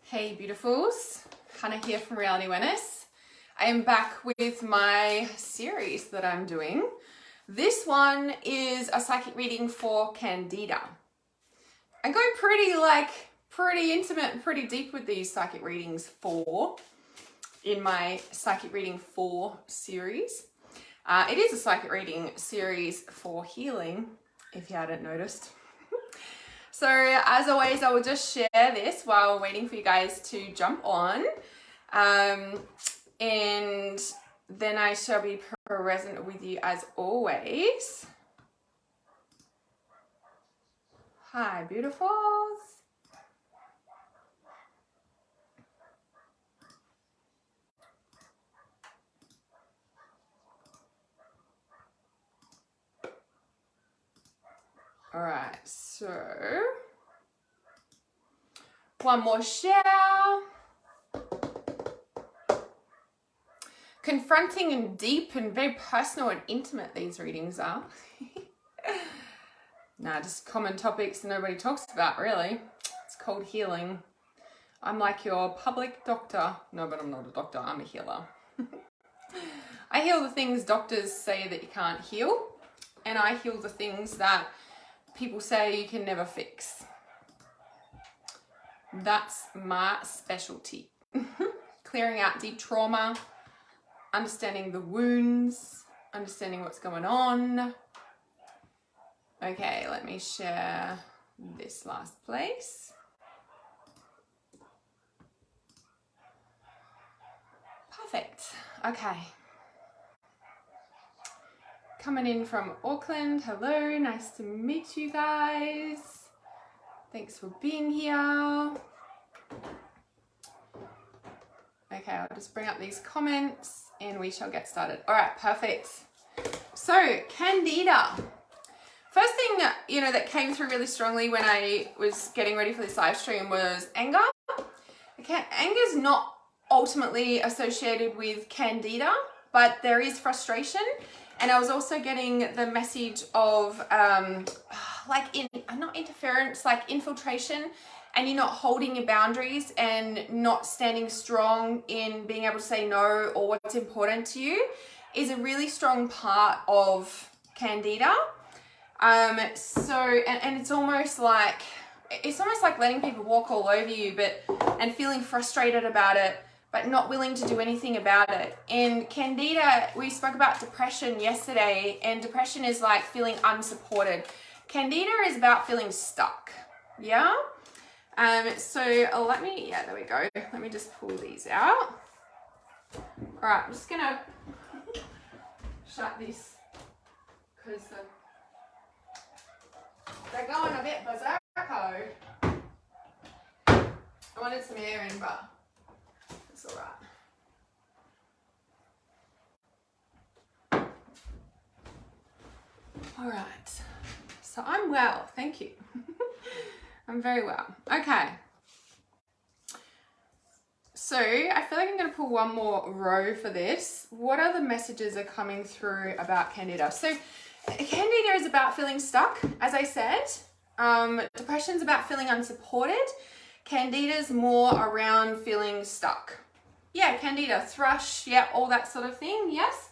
Hey beautifuls, Hannah here from Reality Awareness. I am back with my series that I'm doing. This one is a psychic reading for Candida. I'm going pretty intimate and pretty deep with these psychic readings in my Psychic Reading 4 series. It is a psychic reading series for healing, if you hadn't noticed. So as always, I will just share this while waiting for you guys to jump on. And then I shall be present with you as always. Hi, beautifuls. All right, so one more share. Confronting and deep and very personal and intimate these readings are. Nah, just common topics nobody talks about, really. It's called healing. I'm like your public doctor. No, but I'm not a doctor, I'm a healer. I heal the things doctors say that you can't heal, and I heal the things that people say you can never fix. That's my specialty. Clearing out deep trauma, understanding the wounds, understanding what's going on. Okay, let me share this last place. Perfect. Okay. Coming in from Auckland. Hello, nice to meet you guys. Thanks for being here. Okay, I'll just bring up these comments and we shall get started. All right, perfect. So, Candida. First thing, that came through really strongly when I was getting ready for this live stream was anger. Okay, anger is not ultimately associated with Candida, but there is frustration. And I was also getting the message of not interference, like infiltration, and you're not holding your boundaries and not standing strong in being able to say no or what's important to you is a really strong part of Candida. And it's almost like letting people walk all over you, and feeling frustrated about it, but not willing to do anything about it. And Candida, we spoke about depression yesterday, and depression is like feeling unsupported. Candida is about feeling stuck. Yeah? There we go. Let me just pull these out. All right, I'm just gonna shut this because they're going a bit berserko. I wanted some air in, but it's all right. All right. So I'm well, thank you. I'm very well. Okay. So I feel like I'm going to pull one more row for this. What other messages are coming through about Candida? So Candida is about feeling stuck, as I said. Depression's about feeling unsupported. Candida's more around feeling stuck. Yeah, Candida, thrush, yeah, all that sort of thing, yes.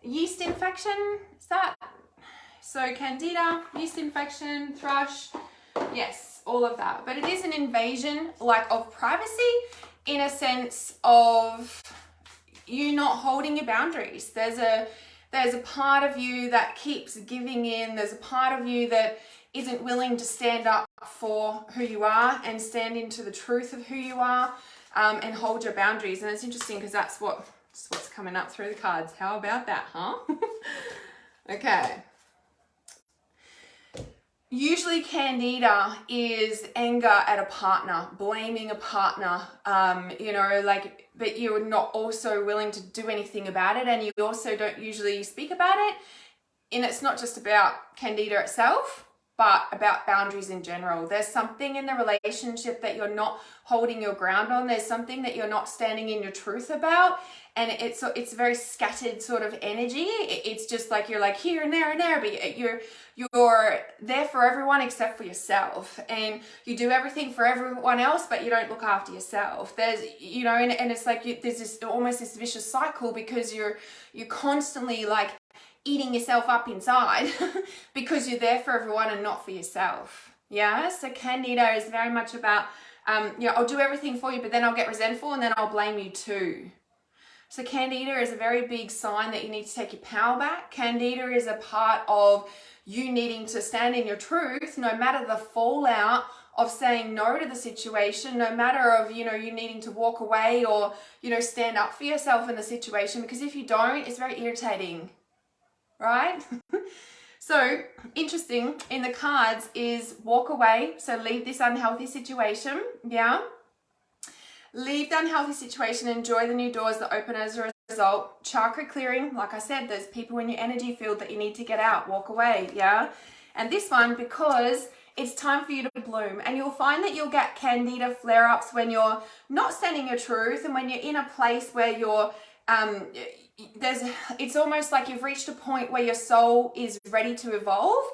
Yeast infection, is that? So Candida, yeast infection, thrush, yes, all of that. But it is an invasion, of privacy, in a sense of you not holding your boundaries. There's a part of you that keeps giving in. There's a part of you that isn't willing to stand up for who you are and stand into the truth of who you are, and hold your boundaries. And it's interesting because that's what's coming up through the cards. How about that, huh? Okay. Usually Candida is anger at a partner, blaming a partner, but you're not also willing to do anything about it, and you also don't usually speak about it. And it's not just about Candida itself, but about boundaries in general. There's something in the relationship that you're not holding your ground on. There's something that you're not standing in your truth about. And it's very scattered sort of energy. It's just like you're like here and there, but you're there for everyone except for yourself. And you do everything for everyone else, but you don't look after yourself. There's, you know, and it's like there's this almost this vicious cycle because you're constantly like eating yourself up inside because you're there for everyone and not for yourself. Yeah, so Candida is very much about, I'll do everything for you, but then I'll get resentful and then I'll blame you too. So Candida is a very big sign that you need to take your power back. Candida is a part of you needing to stand in your truth, no matter the fallout of saying no to the situation, no matter of, you needing to walk away or, stand up for yourself in the situation, because if you don't, it's very irritating. Right? So interesting in the cards is walk away. So leave this unhealthy situation. Yeah. Leave the unhealthy situation. Enjoy the new doors that open as a result. Chakra clearing. Like I said, there's people in your energy field that you need to get out. Walk away. Yeah. And this one, because it's time for you to bloom. And you'll find that you'll get Candida flare-ups when you're not standing your truth and when you're in a place where you're it's almost like you've reached a point where your soul is ready to evolve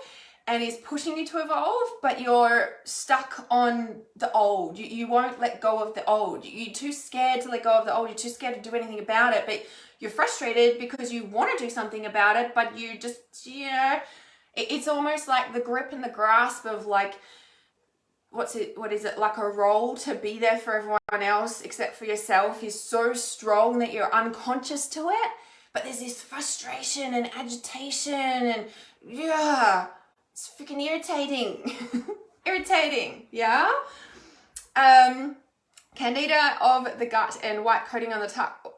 and is pushing you to evolve, but you're stuck on the old. You won't let go of the old. You're too scared to let go of the old. You're too scared to do anything about it, but you're frustrated because you want to do something about it, but you just, it's almost like the grip and the grasp of like, what is it, like a role to be there for everyone else except for yourself is so strong that you're unconscious to it, but there's this frustration and agitation and it's freaking irritating. Candida of the gut and white coating on the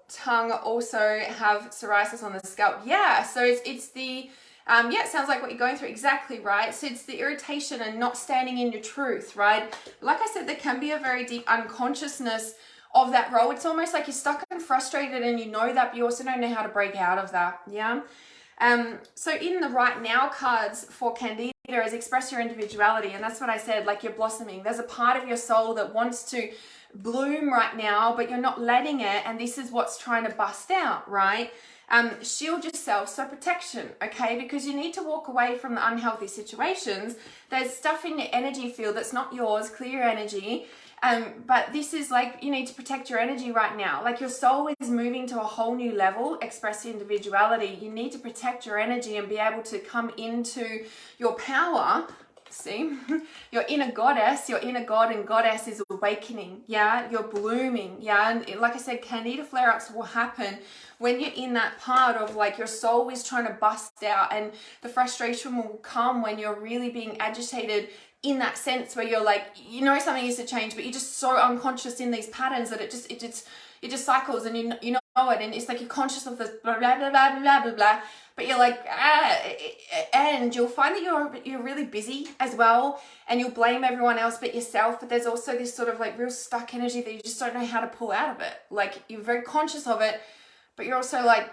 tongue also have psoriasis on the scalp. So it's the it sounds like what you're going through. Exactly right. So it's the irritation and not standing in your truth, right? Like I said, there can be a very deep unconsciousness of that role. It's almost like you're stuck and frustrated and you know that, but you also don't know how to break out of that. Yeah. So in the right now cards for Candida is express your individuality. And that's what I said, like you're blossoming. There's a part of your soul that wants to bloom right now, but you're not letting it. And this is what's trying to bust out, right? Shield yourself, so protection, okay? Because you need to walk away from the unhealthy situations. There's stuff in your energy field that's not yours, clear your energy. But this is like, you need to protect your energy right now. Like your soul is moving to a whole new level, express your individuality. You need to protect your energy and be able to come into your power. See, your inner goddess, your inner god and goddess is awakening. Yeah, you're blooming. Yeah, and like I said, Candida flare-ups will happen when you're in that part of like your soul is trying to bust out, and the frustration will come when you're really being agitated in that sense where you're like, something needs to change, but you're just so unconscious in these patterns that it just cycles, and you know it, and it's like you're conscious of this blah blah blah blah blah blah blah, but you're like and you'll find that you're really busy as well, and you'll blame everyone else but yourself. But there's also this sort of like real stuck energy that you just don't know how to pull out of it. Like you're very conscious of it, but you're also like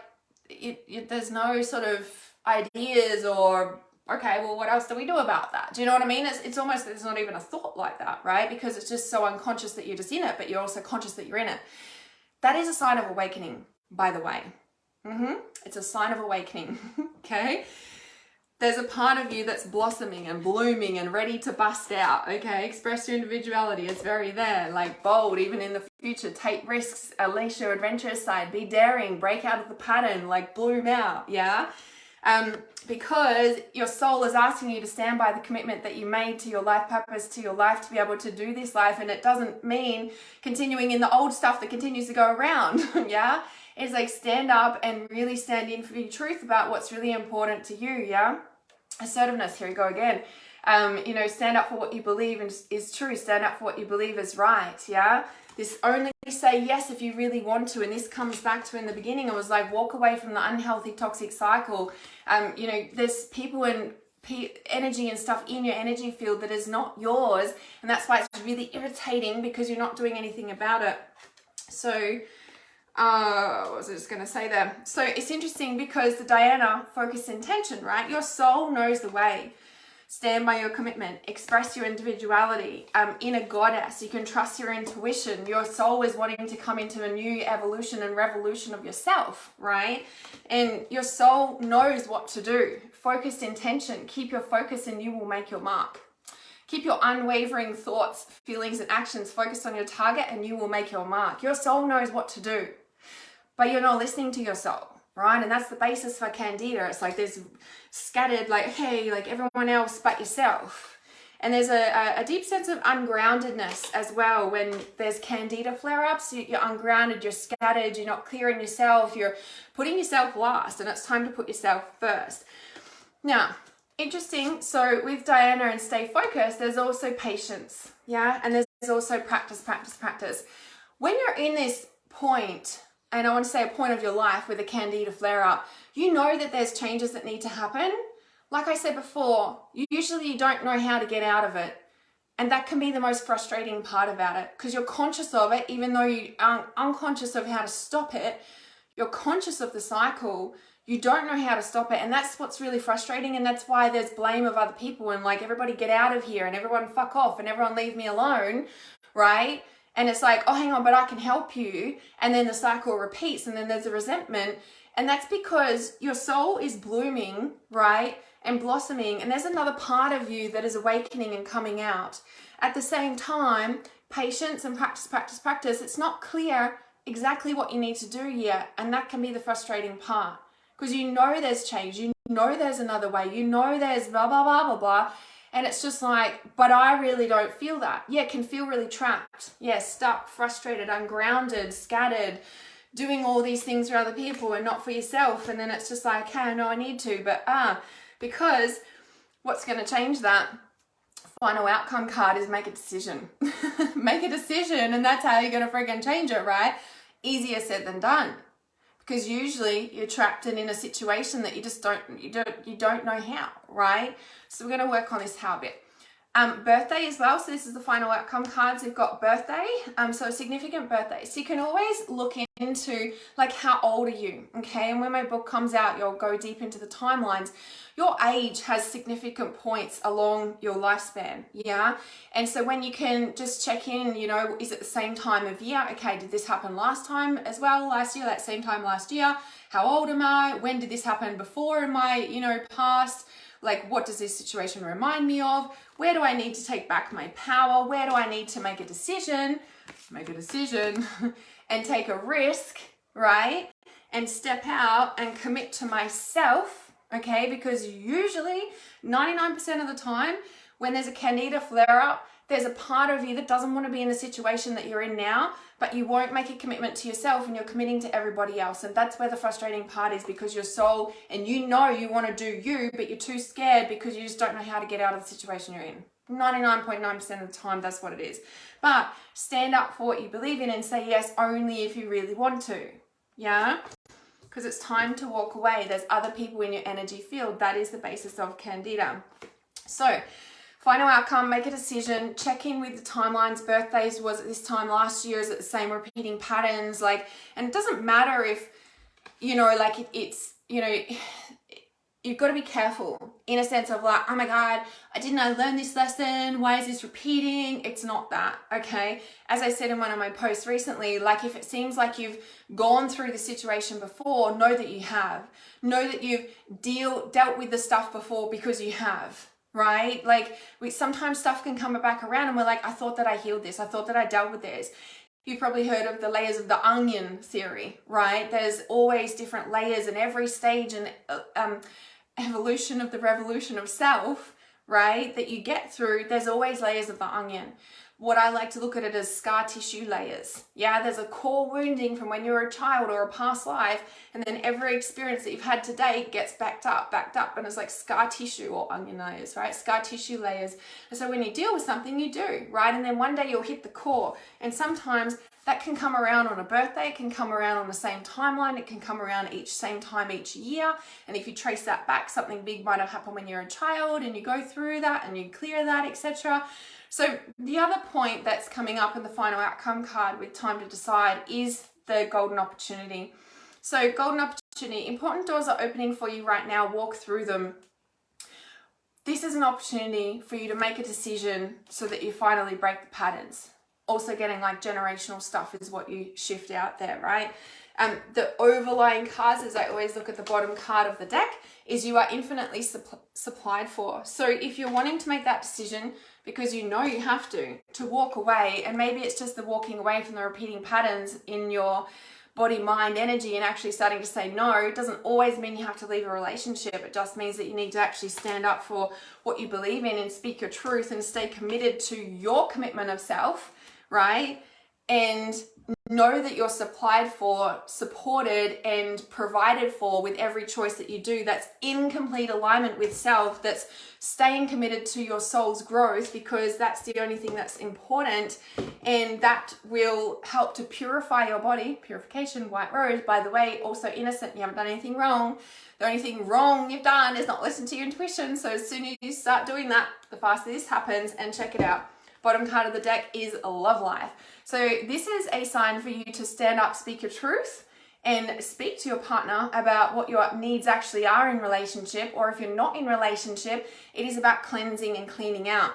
there's no sort of ideas or okay, well, what else do we do about that? Do you know what I mean? It's almost, there's not even a thought like that, right? Because it's just so unconscious that you're just in it, but you're also conscious that you're in it. That is a sign of awakening, by the way. It's a sign of awakening, okay? There's a part of you that's blossoming and blooming and ready to bust out, okay? Express your individuality. It's very there, like bold, even in the future. Take risks, unleash your adventurous side. Be daring, break out of the pattern, like bloom out, yeah? Because your soul is asking you to stand by the commitment that you made to your life purpose, to your life, to be able to do this life. And it doesn't mean continuing in the old stuff that continues to go around. Yeah. It's like stand up and really stand in for your truth about what's really important to you. Yeah. Assertiveness. Here we go again. Stand up for what you believe is true. Stand up for what you believe is right. Yeah. This only say yes if you really want to. And this comes back to in the beginning, it was like walk away from the unhealthy toxic cycle. There's people and energy and stuff in your energy field that is not yours. And that's why it's really irritating because you're not doing anything about it. So, what was I just going to say there? So it's interesting because the Diana focus intention, right? Your soul knows the way. Stand by your commitment. Express your individuality. Inner goddess. You can trust your intuition. Your soul is wanting to come into a new evolution and revolution of yourself, right? And your soul knows what to do. Focused intention. Keep your focus and you will make your mark. Keep your unwavering thoughts, feelings, and actions focused on your target and you will make your mark. Your soul knows what to do, but you're not listening to your soul, right? And that's the basis for Candida. It's like there's scattered, like, hey, like everyone else but yourself. And there's a deep sense of ungroundedness as well when there's Candida flare-ups. You're ungrounded, you're scattered, you're not clear in yourself, you're putting yourself last, and it's time to put yourself first. Now, interesting, so with Diana and stay focused, there's also patience, yeah? And there's also practice. When you're in this point, and I want to say a point of your life with a Candida flare-up, you know that there's changes that need to happen. Like I said before, usually you don't know how to get out of it. And that can be the most frustrating part about it, because you're conscious of it, even though you aren't unconscious of how to stop it. You're conscious of the cycle. You don't know how to stop it, and that's what's really frustrating, and that's why there's blame of other people and like everybody get out of here and everyone fuck off and everyone leave me alone, right? And it's like, oh, hang on, but I can help you, and then the cycle repeats, and then there's a resentment, and that's because your soul is blooming, right, and blossoming, and there's another part of you that is awakening and coming out. At the same time, patience and practice, it's not clear exactly what you need to do yet, and that can be the frustrating part. Because you know there's change, you know there's another way, you know there's blah, blah, blah, blah, blah. And it's just like, but I really don't feel that. Yeah, it can feel really trapped. Yeah, stuck, frustrated, ungrounded, scattered, doing all these things for other people and not for yourself. And then it's just like, okay, I know I need to, but because what's going to change that? Final outcome card is make a decision. Make a decision, and that's how you're going to freaking change it, right? Easier said than done. Because usually you're trapped in a situation that you don't know how, right? So we're going to work on this how a bit. Birthday as well. So this is the final outcome cards. We've got birthday. So a significant birthday. So you can always look into like how old are you, okay? And when my book comes out, you'll go deep into the timelines. Your age has significant points along your lifespan, yeah? And so when you can just check in, you know, is it the same time of year? Okay, did this happen last time as well, last year, that same time last year? How old am I? When did this happen before in my, you know, past? Like, what does this situation remind me of? Where do I need to take back my power? Where do I need to make a decision and take a risk, right? And step out and commit to myself. Okay, because usually 99% of the time when there's a Candida flare-up, there's a part of you that doesn't want to be in the situation that you're in now, but you won't make a commitment to yourself and you're committing to everybody else. And that's where the frustrating part is, because your soul, and you know you want to do you, but you're too scared because you just don't know how to get out of the situation you're in. 99.9% of the time, that's what it is. But stand up for what you believe in and say yes only if you really want to. Yeah? Because it's time to walk away. There's other people in your energy field. That is the basis of Candida. So, final outcome, make a decision, check in with the timelines. Birthdays, was it this time last year? Is it the same repeating patterns? Like, and it doesn't matter if, you know, like it's, you know, you've got to be careful in a sense of like, oh my God, I learn this lesson? Why is this repeating? It's not that, okay? As I said in one of my posts recently, like if it seems like you've gone through the situation before, know that you have. Know that you've dealt with the stuff before, because you have, right? Like sometimes stuff can come back around and we're like, I thought that I healed this. I thought that I dealt with this. You've probably heard of the layers of the onion theory, right? There's always different layers in every stage and evolution of the revolution of self, right, that you get through. There's always layers of the onion. What I like to look at it as scar tissue layers. Yeah, there's a core wounding from when you were a child or a past life, and then every experience that you've had to date gets backed up, and it's like scar tissue or onion layers, right? Scar tissue layers. And so when you deal with something, you do, right? And then one day you'll hit the core. And sometimes that can come around on a birthday, it can come around on the same timeline, it can come around same time each year. And if you trace that back, something big might have happened when you're a child, and you go through that and you clear that, etc. So the other point that's coming up in the final outcome card with time to decide is the golden opportunity. So golden opportunity, important doors are opening for you right now, walk through them. this is an opportunity for you to make a decision so that you finally break the patterns. Also getting like generational stuff is what you shift out there, right? The overlying cards, as I always look at the bottom card of the deck, is you are infinitely supplied for. So if you're wanting to make that decision because you know you have to walk away, and maybe it's just the walking away from the repeating patterns in your body, mind, energy, and actually starting to say no, it doesn't always mean you have to leave a relationship. It just means that you need to actually stand up for what you believe in and speak your truth and stay committed to your commitment of self, right? And know that you're supplied for, supported, and provided for with every choice that you do that's in complete alignment with self, that's staying committed to your soul's growth, because that's the only thing that's important, and that will help to purify your body. Purification, white rose, by the way, also innocent. You haven't done anything wrong. The only thing wrong you've done is not listen to your intuition. So as soon as you start doing that, the faster this happens. And check it out. Bottom card of the deck is love life. So this is a sign for you to stand up, speak your truth, and speak to your partner about what your needs actually are in relationship. Or if you're not in relationship, it is about cleansing and cleaning out.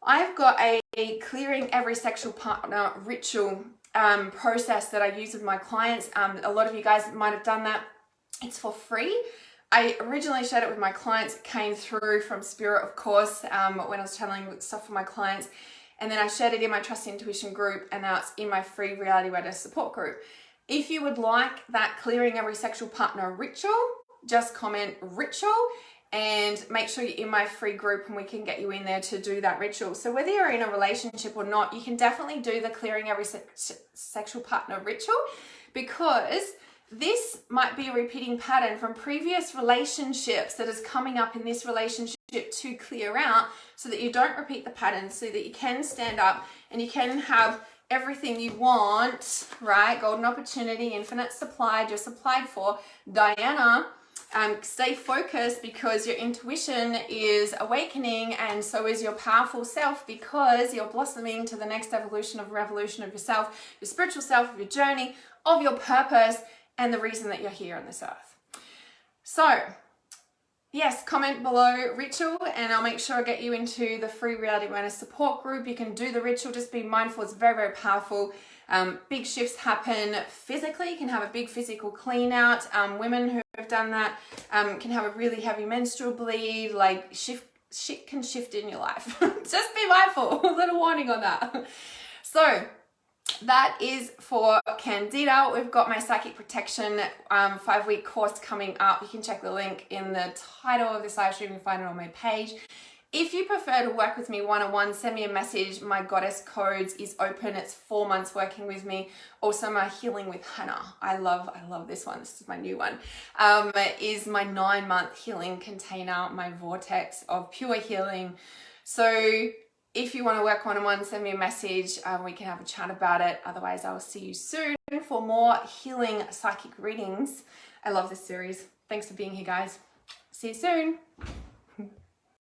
I've got a clearing every sexual partner ritual process that I use with my clients. A lot of you guys might have done that. It's for free. I originally shared it with my clients. It came through from Spirit, of course, when I was channeling stuff for my clients. And then I shared it in my Trust Intuition group, and now it's in my free Reality Awareness support group. If you would like that clearing every sexual partner ritual, just comment ritual and make sure you're in my free group, and we can get you in there to do that ritual. So whether you're in a relationship or not, you can definitely do the clearing every sexual partner ritual, because this might be a repeating pattern from previous relationships that is coming up in this relationship to clear out, so that you don't repeat the patterns, so that you can stand up and you can have everything you want, right? Golden opportunity, infinite supply, just supplied for. Diana, stay focused, because your intuition is awakening, and so is your powerful self, because you're blossoming to the next evolution of revolution of yourself, your spiritual self, of your journey, of your purpose, and the reason that you're here on this earth. So yes, comment below ritual, and I'll make sure I get you into the free Reality Awareness support group. You can do the ritual, just be mindful. It's very, very powerful. Big shifts happen physically. You can have a big physical clean out. Women who have done that can have a really heavy menstrual bleed, like shit can shift in your life. Just be mindful. A little warning on that. So that is for Candida. We've got my Psychic Protection 5-week course coming up. You can check the link in the title of this live stream. You can find it on my page. If you prefer to work with me one-on-one, send me a message. My Goddess Codes is open. It's 4 months working with me. Also, my Healing with Hannah. I love this one. This is my new one. Is my 9-month healing container, my vortex of pure healing. So if you want to work one-on-one, send me a message. We can have a chat about it. Otherwise, I will see you soon for more healing psychic readings. I love this series. Thanks for being here, guys. See you soon.